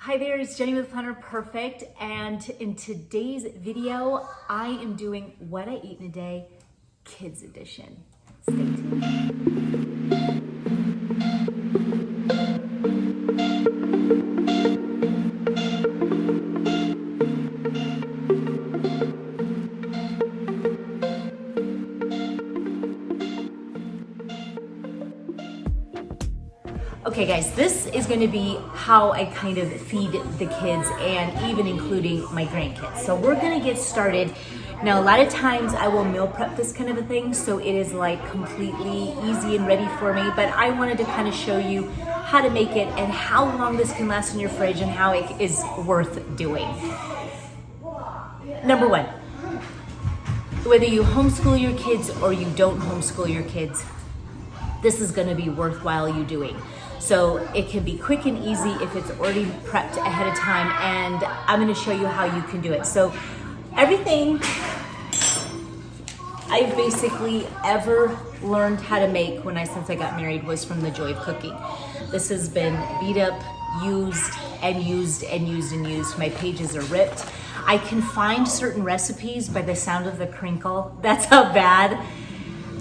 Hi there, it's Jenny with Planner Perfect, and in today's video, I am doing what I eat in a day, kids edition. Stay tuned. Okay guys, this is gonna be how I kind of feed the kids and even including my grandkids. So we're gonna get started. Now, a lot of times I will meal prep this kind of a thing, so it is like completely easy and ready for me, but I wanted to kind of show you how to make it and how long this can last in your fridge and how it is worth doing. Number one, whether you homeschool your kids or you don't homeschool your kids, this is gonna be worthwhile you doing. So it can be quick and easy if it's already prepped ahead of time, and I'm gonna show you how you can do it. So everything I've basically ever learned how to make since I got married was from the joy of cooking. This has been beat up, used and used and used and used. My pages are ripped. I can find certain recipes by the sound of the crinkle. That's how bad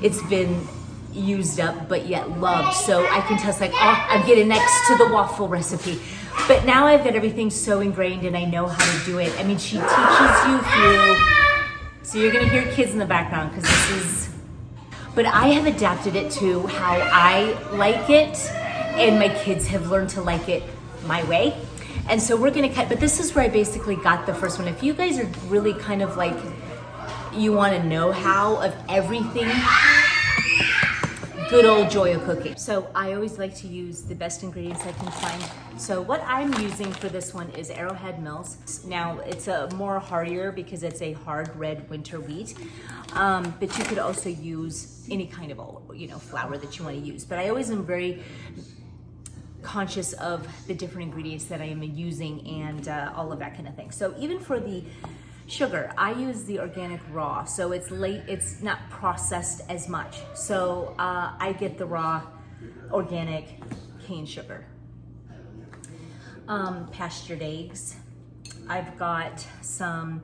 it's been used up, but yet loved. So I can tell, like, oh, I'm getting next to the waffle recipe. But now I've got everything so ingrained and I know how to do it. I mean, she teaches you through, so you're gonna hear kids in the background because this is, but I have adapted it to how I like it, and my kids have learned to like it my way. And so we're gonna cut, but this is where I basically got the first one. If you guys are really kind of like, you wanna know how of everything, good old joy of cooking. So I always like to use the best ingredients I can find. So what I'm using for this one is Arrowhead Mills. Now it's a more hardier because it's a hard red winter wheat, but you could also use any kind of flour that you want to use. But I always am very conscious of the different ingredients that I am using and all of that kind of thing. So even for the sugar, I use the organic raw, so it's not processed as much. So I get the raw organic cane sugar. Pastured eggs. I've got some,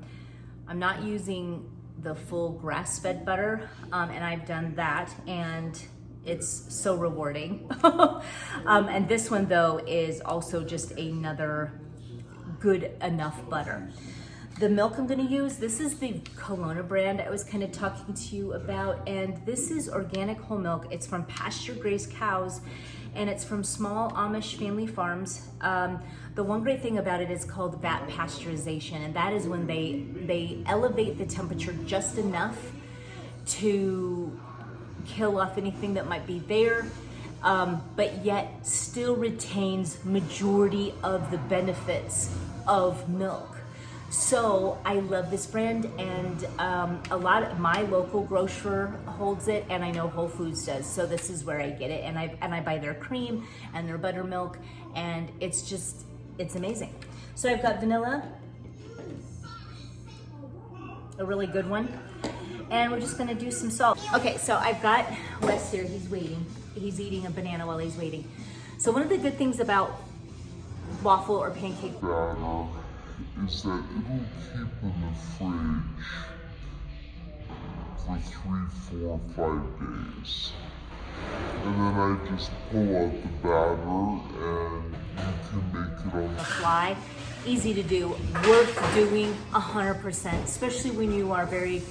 I'm not using the full grass-fed butter, and I've done that, and it's so rewarding. And this one though is also just another good enough butter. The milk I'm gonna use, this is the Kelowna brand I was kind of talking to you about, and this is organic whole milk. It's from pasture-raised cows, and it's from small Amish family farms. The one great thing about it is called vat pasteurization, and that is when they elevate the temperature just enough to kill off anything that might be there, but yet still retains majority of the benefits of milk. So I love this brand, and a lot of my local grocer holds it, and I know Whole Foods does. So this is where I get it, and I buy their cream and their buttermilk, and it's amazing. So I've got vanilla, a really good one, and we're just gonna do some salt. Okay, so I've got Wes here. He's waiting. He's eating a banana while he's waiting. So one of the good things about waffle or pancake is that it'll keep in the fridge for 3, 4, 5 days. And then I just pull out the batter and you can make it on the fly. Easy to do, worth doing 100%, especially when you are very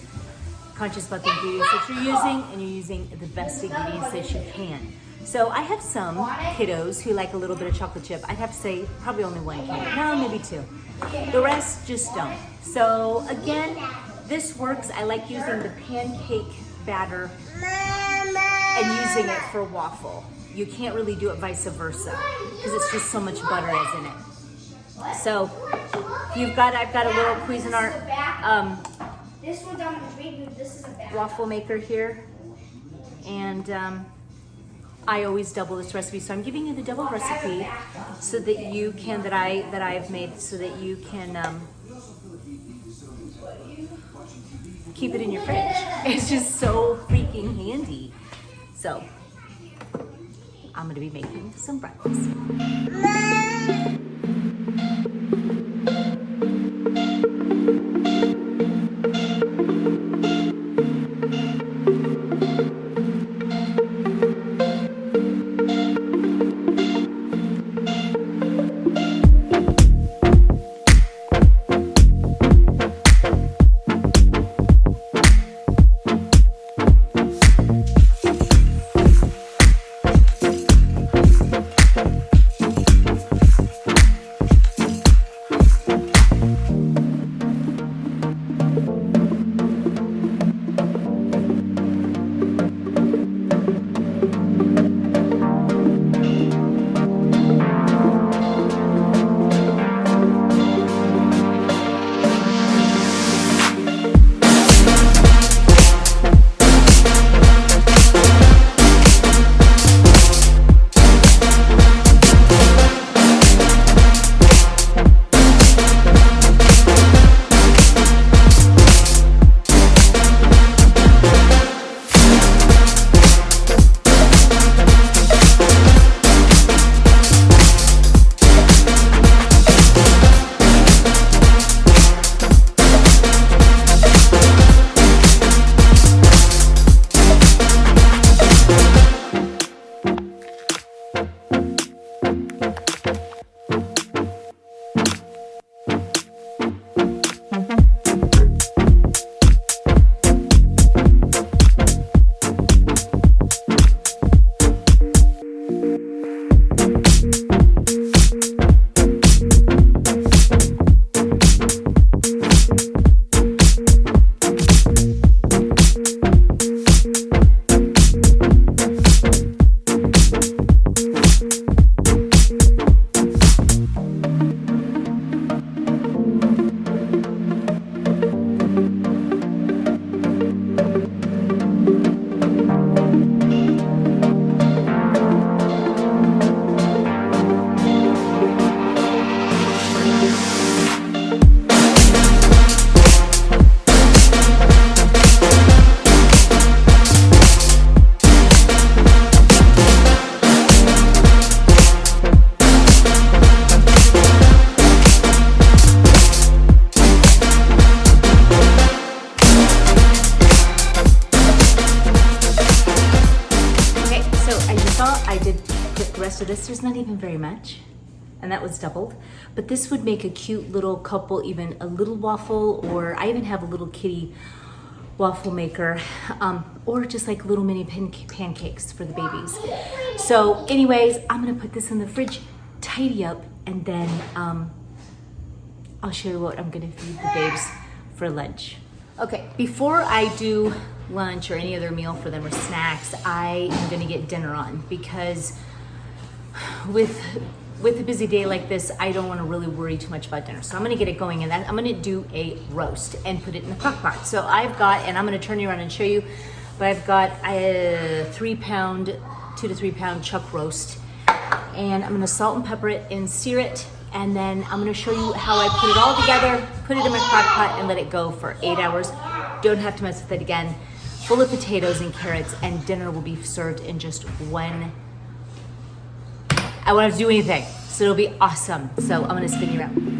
conscious about the ingredients that you're using and you're using the best ingredients that you can. So I have some kiddos who like a little bit of chocolate chip. I'd have to say probably only one kid, no, maybe 2. The rest just don't. So again, this works. I like using the pancake batter and using it for waffle. You can't really do it vice versa because it's just so much butter is in it. So I've got a little Cuisinart waffle maker here, and I always double this recipe, so I'm giving you the double recipe so that you can, that I've made, so that you can keep it in your fridge. It's just so freaking handy. So I'm gonna be making some breakfast. not even very much, and that was doubled. But this would make a cute little couple, even a little waffle, or I even have a little kitty waffle maker, or just like little mini pancakes for the babies. So anyways, I'm gonna put this in the fridge, tidy up, and then I'll show you what I'm gonna feed the babes for lunch. Okay, before I do lunch or any other meal for them or snacks, I am gonna get dinner on, because with a busy day like this, I don't want to really worry too much about dinner. So I'm going to get it going, and then I'm going to do a roast and put it in the crock pot. So I've got, and I'm going to turn you around and show you, but I've got a 2 to 3 pound chuck roast, and I'm going to salt and pepper it and sear it, and then I'm going to show you how I put it all together, put it in my crock pot, and let it go for 8 hours. Don't have to mess with it again. Full of potatoes and carrots, and dinner will be served in just one. I won't have to do anything, so it'll be awesome. So I'm gonna spin you around.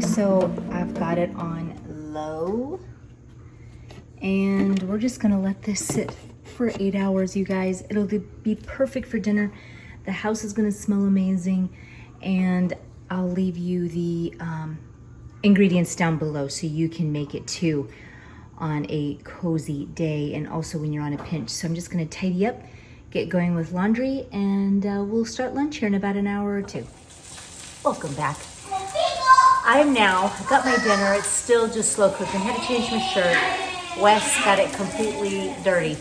So I've got it on low, and we're just gonna let this sit for 8 hours, you guys. It'll be perfect for dinner. The house is gonna smell amazing, and I'll leave you the ingredients down below so you can make it too on a cozy day and also when you're on a pinch. So I'm just gonna tidy up, get going with laundry, and we'll start lunch here in about an hour or two. Welcome back. I've got my dinner. It's still just slow cooking. Had to change my shirt. Wes got it completely dirty.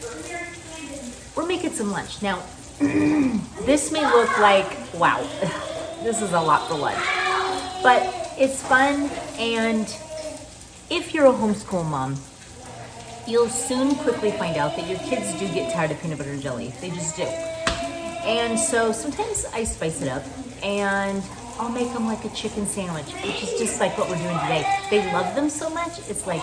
We're making some lunch. Now, this may look like, wow, this is a lot for lunch. But it's fun, and if you're a homeschool mom, you'll soon quickly find out that your kids do get tired of peanut butter and jelly. They just do. And so sometimes I spice it up, and I'll make them like a chicken sandwich, which is just like what we're doing today. They love them so much, it's like,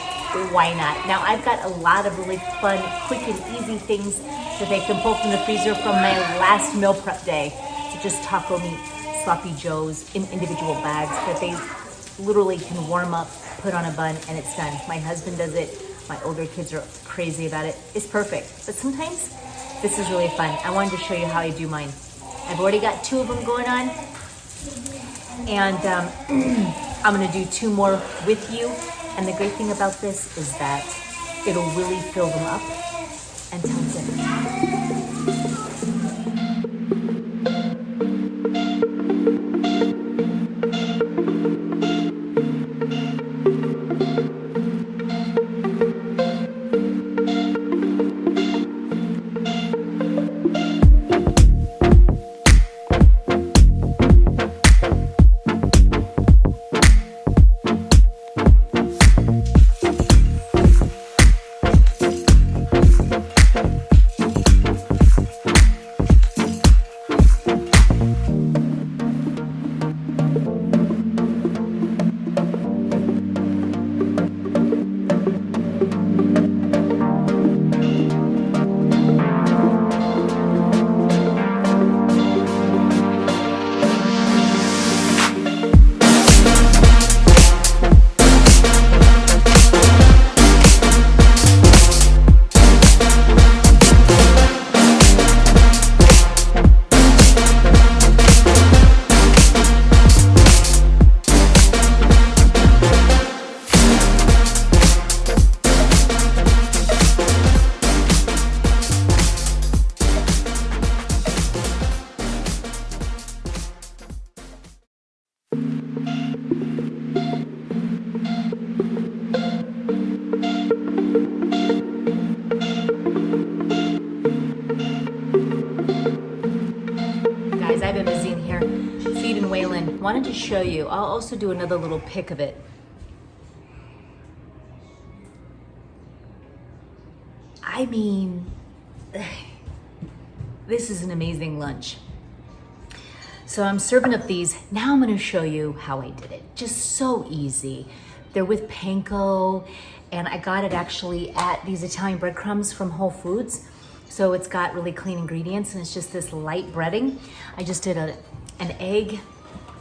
why not? Now I've got a lot of really fun, quick and easy things that they can pull from the freezer from my last meal prep day. So just taco meat, sloppy joes in individual bags that they literally can warm up, put on a bun, and it's done. My husband does it. My older kids are crazy about it. It's perfect. But sometimes this is really fun. I wanted to show you how I do mine. I've already got 2 of them going on. And I'm gonna do 2 more with you. And the great thing about this is that it'll really fill them up until dinner. I've been busy in here feeding Waylon. Wanted to show you. I'll also do another little pic of it. I mean, this is an amazing lunch. So I'm serving up these. Now I'm gonna show you how I did it. Just so easy. They're with panko, and I got it actually at these Italian breadcrumbs from Whole Foods. So it's got really clean ingredients, and it's just this light breading. I just did an egg,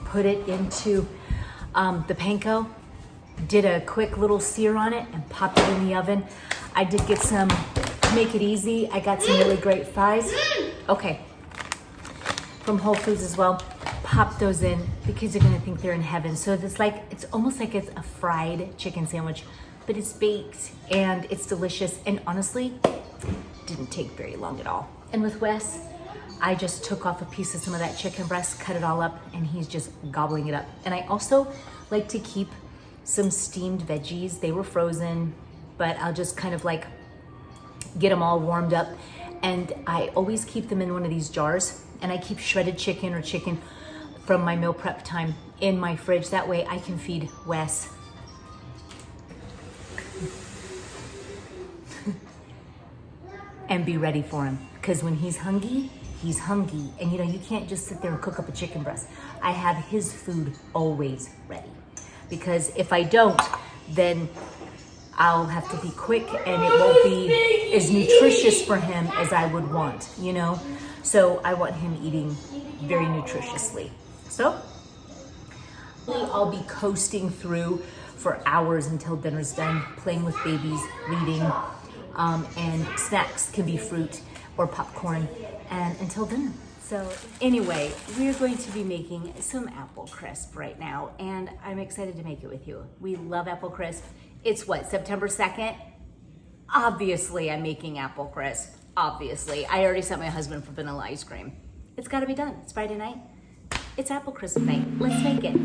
put it into the panko, did a quick little sear on it, and popped it in the oven. I did get some, to make it easy, I got some really great fries. Okay, from Whole Foods as well. Pop those in. The kids are gonna think they're in heaven. So it's almost like it's a fried chicken sandwich, but it's baked and it's delicious. And honestly, didn't take very long at all. And with Wes, I just took off a piece of some of that chicken breast, cut it all up, and he's just gobbling it up. And I also like to keep some steamed veggies. They were frozen, but I'll just kind of like get them all warmed up. And I always keep them in one of these jars, and I keep shredded chicken or chicken from my meal prep time in my fridge. That way I can feed Wes. And be ready for him. Because when he's hungry, he's hungry. And you know, you can't just sit there and cook up a chicken breast. I have his food always ready. Because if I don't, then I'll have to be quick and it won't be as nutritious for him as I would want, you know? So I want him eating very nutritiously. So I'll be coasting through for hours until dinner's done, playing with babies, reading, and snacks can be fruit or popcorn, and until dinner. So anyway, we're going to be making some apple crisp right now, and I'm excited to make it with you. We love apple crisp. It's what, September 2nd? Obviously I'm making apple crisp, obviously. I already sent my husband for vanilla ice cream. It's gotta be done, it's Friday night. It's apple crisp night, let's make it.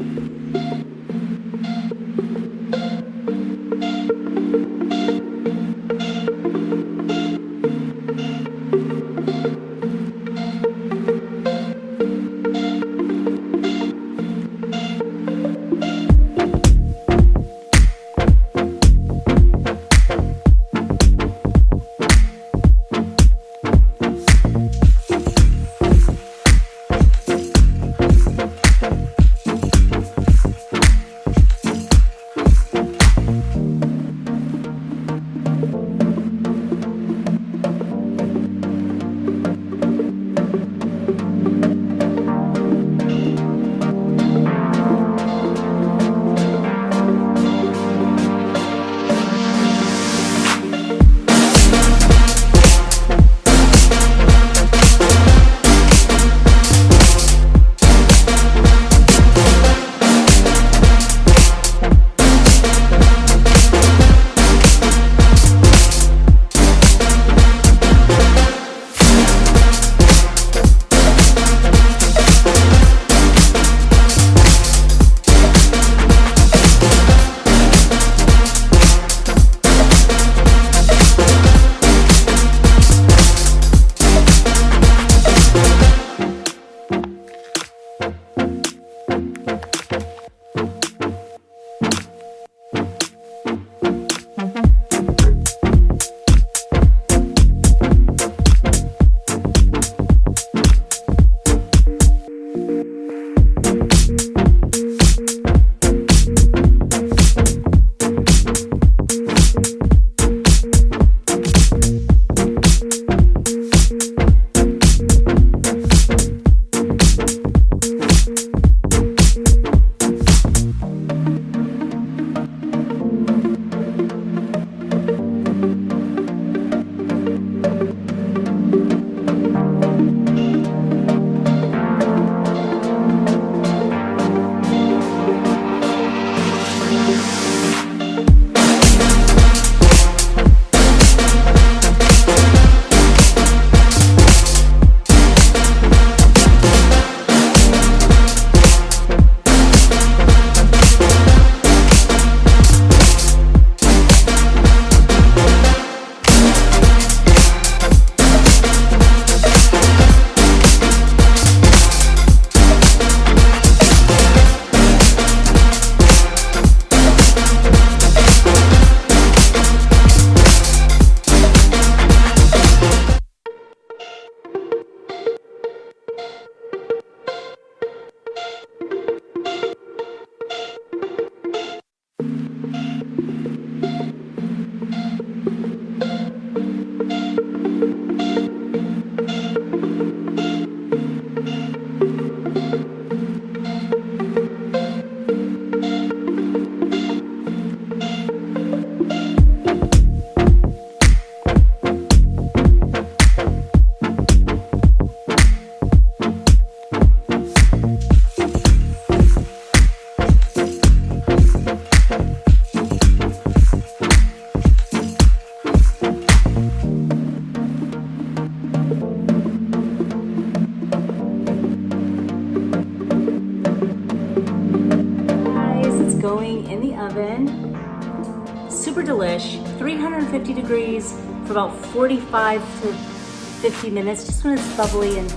Super delish, 350 degrees for about 45 to 50 minutes, just when it's bubbly and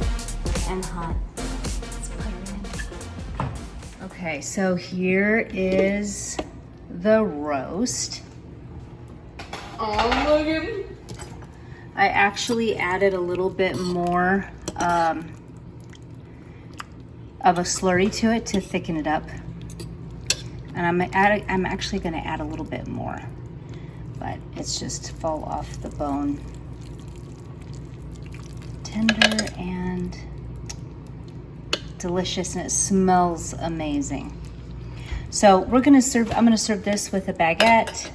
hot. Let's put it in. Okay, so here is the roast. Oh, look at. I actually added a little bit more of a slurry to it to thicken it up. And I'm actually gonna add a little bit more, but it's just fall off the bone. Tender and delicious, and it smells amazing. So I'm gonna serve this with a baguette,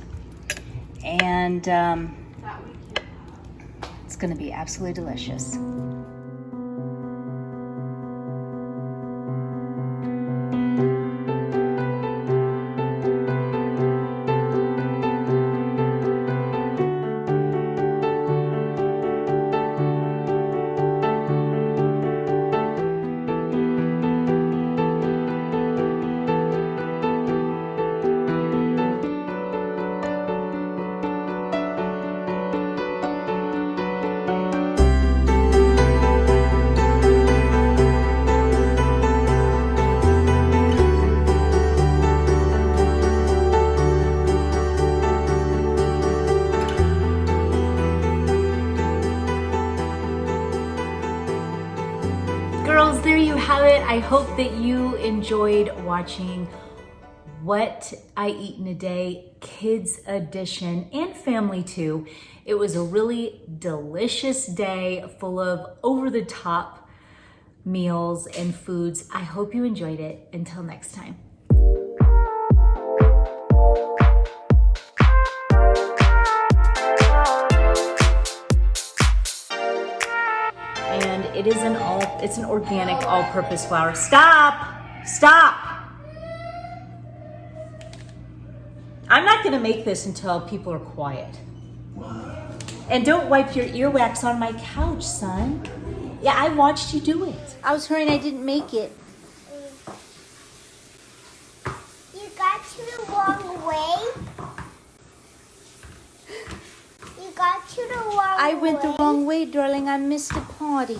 and it's gonna be absolutely delicious. it. I hope that you enjoyed watching What I Eat in a Day Kids Edition and family too. It was a really delicious day full of over-the-top meals and foods. I hope you enjoyed it. Until next time. And it's an organic all-purpose flour. Stop! I'm not gonna make this until people are quiet. And don't wipe your earwax on my couch, son. Yeah, I watched you do it. I was hurrying, I didn't make it. You got to the wrong way. You got to the wrong way. I went the wrong way, darling. I missed the party.